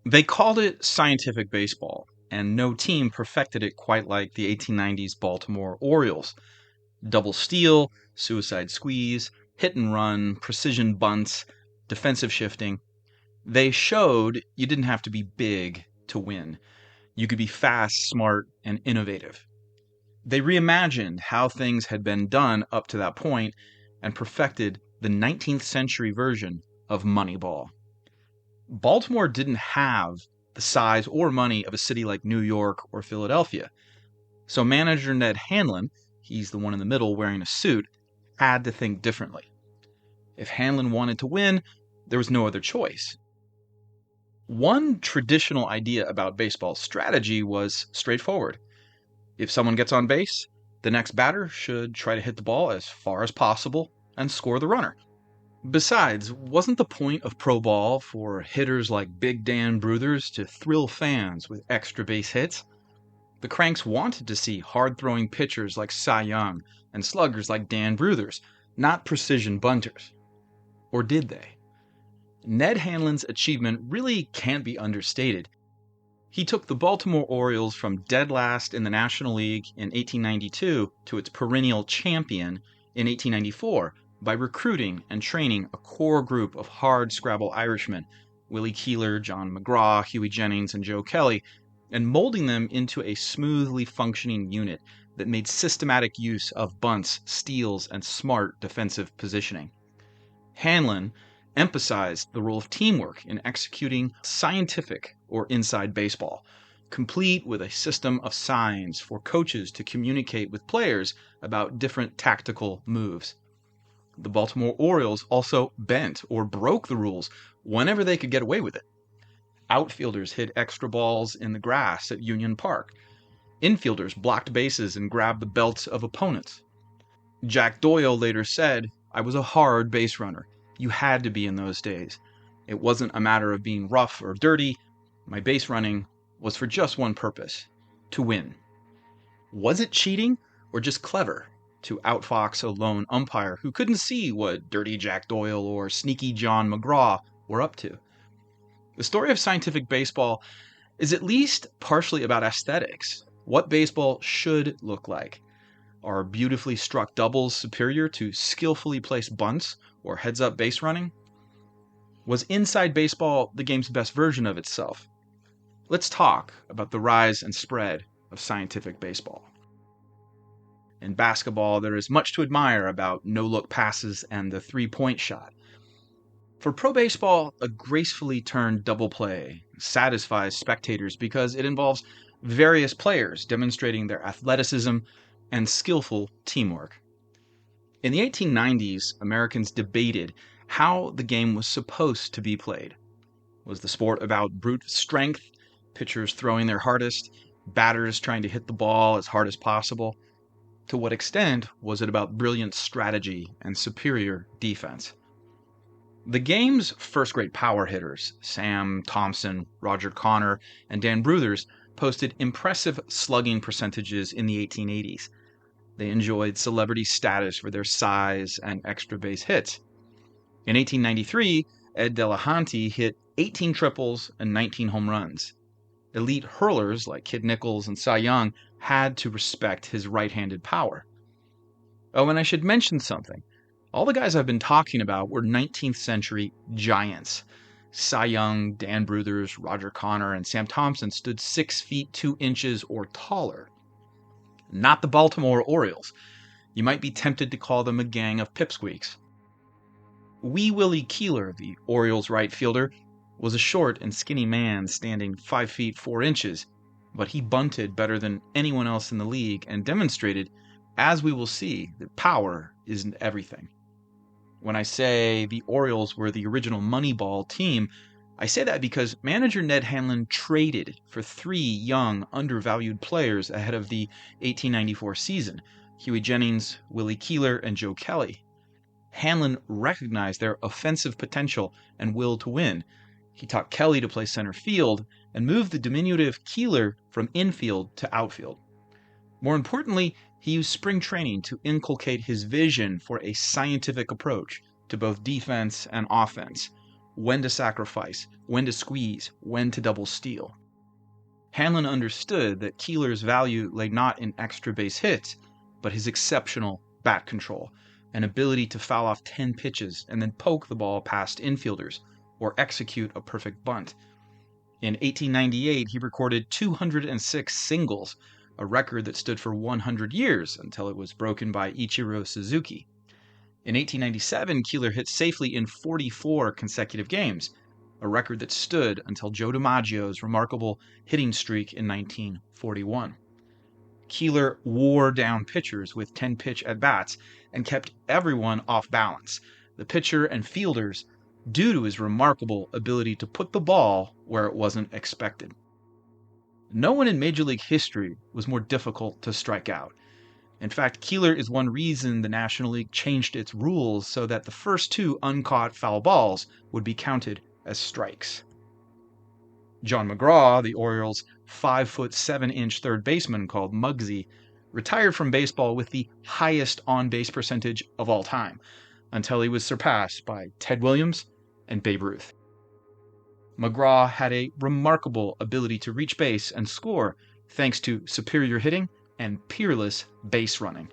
They called it scientific baseball, and no team perfected it quite like the 1890s Baltimore Orioles. Double steal, suicide squeeze, hit and run, precision bunts, defensive shifting. They showed you didn't have to be big to win. You could be fast, smart, and innovative. They reimagined how things had been done up to that point and perfected the 19th century version of Moneyball. Baltimore didn't have the size or money of a city like New York or Philadelphia. So manager Ned Hanlon, he's the one in the middle wearing a suit, had to think differently. If Hanlon wanted to win, there was no other choice. One traditional idea about baseball strategy was straightforward. If someone gets on base, the next batter should try to hit the ball as far as possible and score the runner. Besides, wasn't the point of pro ball for hitters like Big Dan Bruthers to thrill fans with extra base hits? The Cranks wanted to see hard-throwing pitchers like Cy Young and sluggers like Dan Bruthers, not precision bunters. Or did they? Ned Hanlon's achievement really can't be understated. He took the Baltimore Orioles from dead last in the National League in 1892 to its perennial champion in 1894 by recruiting and training a core group of hardscrabble Irishmen, Willie Keeler, John McGraw, Hughie Jennings, and Joe Kelley, and molding them into a smoothly functioning unit that made systematic use of bunts, steals, and smart defensive positioning. Hanlon emphasized the role of teamwork in executing scientific or inside baseball, complete with a system of signs for coaches to communicate with players about different tactical moves. The Baltimore Orioles also bent or broke the rules whenever they could get away with it. Outfielders hit extra balls in the grass at Union Park. Infielders blocked bases and grabbed the belts of opponents. Jack Doyle later said, "I was a hard base runner. You had to be in those days. It wasn't a matter of being rough or dirty. My base running was for just one purpose, to win." Was it cheating or just clever to outfox a lone umpire who couldn't see what Dirty Jack Doyle or Sneaky John McGraw were up to? The story of scientific baseball is at least partially about aesthetics, what baseball should look like. Are beautifully struck doubles superior to skillfully placed bunts or heads-up base running? Was inside baseball the game's best version of itself? Let's talk about the rise and spread of scientific baseball. In basketball, there is much to admire about no-look passes and the three-point shot. For pro baseball, a gracefully turned double play satisfies spectators because it involves various players demonstrating their athleticism and skillful teamwork. In the 1890s, Americans debated how the game was supposed to be played. Was the sport about brute strength, pitchers throwing their hardest, batters trying to hit the ball as hard as possible? To what extent was it about brilliant strategy and superior defense? The game's first-grade power hitters, Sam Thompson, Roger Connor, and Dan Bruthers, posted impressive slugging percentages in the 1880s. They enjoyed celebrity status for their size and extra base hits. In 1893, Ed Delahanty hit 18 triples and 19 home runs. Elite hurlers like Kid Nichols and Cy Young had to respect his right-handed power. Oh, and I should mention something. All the guys I've been talking about were 19th century giants. Cy Young, Dan Bruthers, Roger Connor, and Sam Thompson stood 6 feet 2 inches or taller. Not the Baltimore Orioles. You might be tempted to call them a gang of pipsqueaks. Wee Willie Keeler, the Orioles right fielder, was a short and skinny man standing 5 feet 4 inches, but he bunted better than anyone else in the league and demonstrated, as we will see, that power isn't everything. When I say the Orioles were the original Moneyball team, I say that because manager Ned Hanlon traded for 3 young, undervalued players ahead of the 1894 season, Hughie Jennings, Willie Keeler, and Joe Kelley. Hanlon recognized their offensive potential and will to win. He taught Kelley to play center field and moved the diminutive Keeler from infield to outfield. More importantly, he used spring training to inculcate his vision for a scientific approach to both defense and offense, when to sacrifice, when to squeeze, when to double steal. Hanlon understood that Keeler's value lay not in extra base hits, but his exceptional bat control, an ability to foul off 10 pitches and then poke the ball past infielders or execute a perfect bunt. In 1898, he recorded 206 singles, a record that stood for 100 years until it was broken by Ichiro Suzuki. In 1897, Keeler hit safely in 44 consecutive games, a record that stood until Joe DiMaggio's remarkable hitting streak in 1941. Keeler wore down pitchers with 10-pitch at-bats and kept everyone off balance, the pitcher and fielders, due to his remarkable ability to put the ball where it wasn't expected. No one in Major League history was more difficult to strike out. In fact, Keeler is one reason the National League changed its rules so that the first 2 uncaught foul balls would be counted as strikes. John McGraw, the Orioles' 5'7" third baseman called Muggsy, retired from baseball with the highest on-base percentage of all time, until he was surpassed by Ted Williams and Babe Ruth. McGraw had a remarkable ability to reach base and score thanks to superior hitting and peerless base running.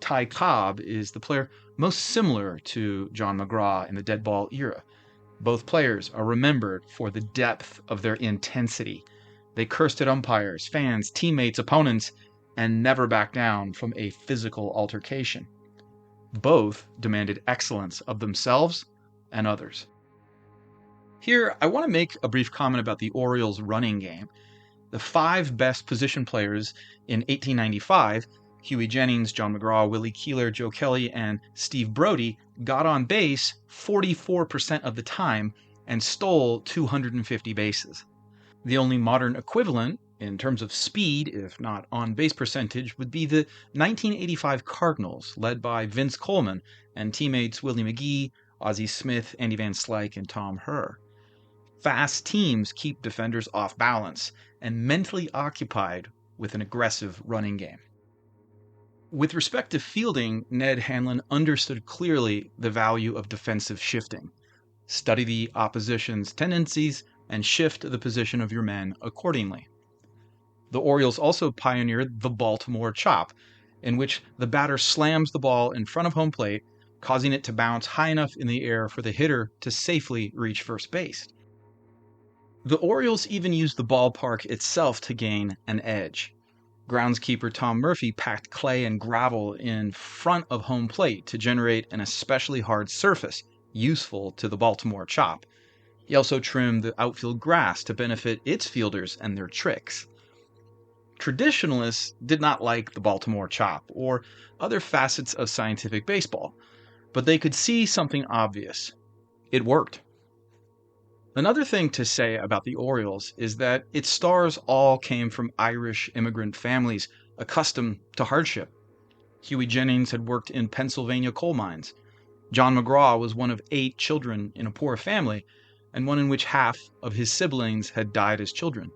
Ty Cobb is the player most similar to John McGraw in the dead ball era. Both players are remembered for the depth of their intensity. They cursed at umpires, fans, teammates, opponents, and never backed down from a physical altercation. Both demanded excellence of themselves and others. Here, I want to make a brief comment about the Orioles' running game. The 5 best position players in 1895, Hughie Jennings, John McGraw, Willie Keeler, Joe Kelley, and Steve Brody, got on base 44% of the time and stole 250 bases. The only modern equivalent, in terms of speed, if not on-base percentage, would be the 1985 Cardinals, led by Vince Coleman and teammates Willie McGee, Ozzie Smith, Andy Van Slyke, and Tom Herr. Fast teams keep defenders off balance and mentally occupied with an aggressive running game. With respect to fielding, Ned Hanlon understood clearly the value of defensive shifting. Study the opposition's tendencies and shift the position of your men accordingly. The Orioles also pioneered the Baltimore chop, in which the batter slams the ball in front of home plate, causing it to bounce high enough in the air for the hitter to safely reach first base. The Orioles even used the ballpark itself to gain an edge. Groundskeeper Tom Murphy packed clay and gravel in front of home plate to generate an especially hard surface, useful to the Baltimore chop. He also trimmed the outfield grass to benefit its fielders and their tricks. Traditionalists did not like the Baltimore chop or other facets of scientific baseball, but they could see something obvious. It worked. Another thing to say about the Orioles is that its stars all came from Irish immigrant families accustomed to hardship. Hughie Jennings had worked in Pennsylvania coal mines. John McGraw was one of 8 children in a poor family, and one in which half of his siblings had died as children.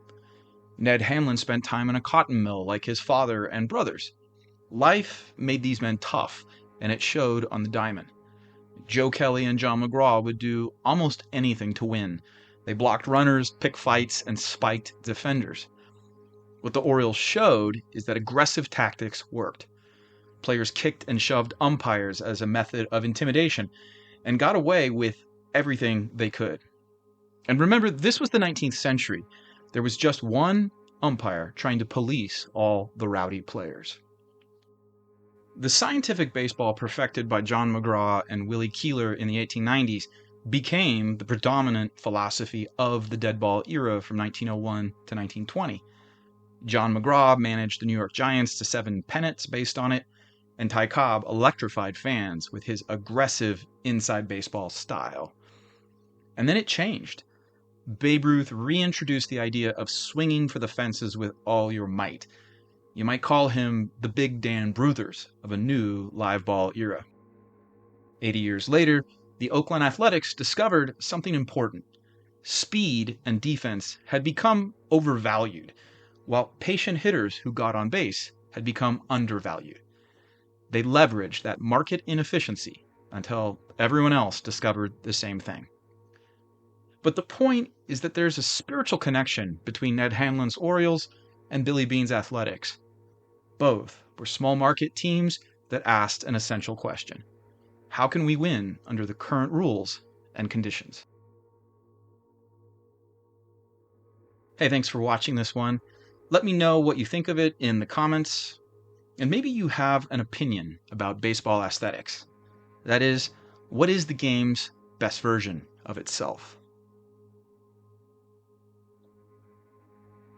Ned Hanlon spent time in a cotton mill like his father and brothers. Life made these men tough, and it showed on the diamond. Joe Kelley and John McGraw would do almost anything to win. They blocked runners, picked fights, and spiked defenders. What the Orioles showed is that aggressive tactics worked. Players kicked and shoved umpires as a method of intimidation and got away with everything they could. And remember, this was the 19th century. There was just one umpire trying to police all the rowdy players. The scientific baseball perfected by John McGraw and Willie Keeler in the 1890s became the predominant philosophy of the dead ball era from 1901 to 1920. John McGraw managed the New York Giants to 7 pennants based on it, and Ty Cobb electrified fans with his aggressive inside baseball style. And then it changed. Babe Ruth reintroduced the idea of swinging for the fences with all your might. You might call him the Big Dan Bruthers of a new live ball era. 80 years later, the Oakland Athletics discovered something important. Speed and defense had become overvalued, while patient hitters who got on base had become undervalued. They leveraged that market inefficiency until everyone else discovered the same thing. But the point is that there's a spiritual connection between Ned Hanlon's Orioles and Billy Beane's Athletics. Both were small market teams that asked an essential question: how can we win under the current rules and conditions? Hey, thanks for watching this one. Let me know what you think of it in the comments, and maybe you have an opinion about baseball aesthetics. That is, what is the game's best version of itself?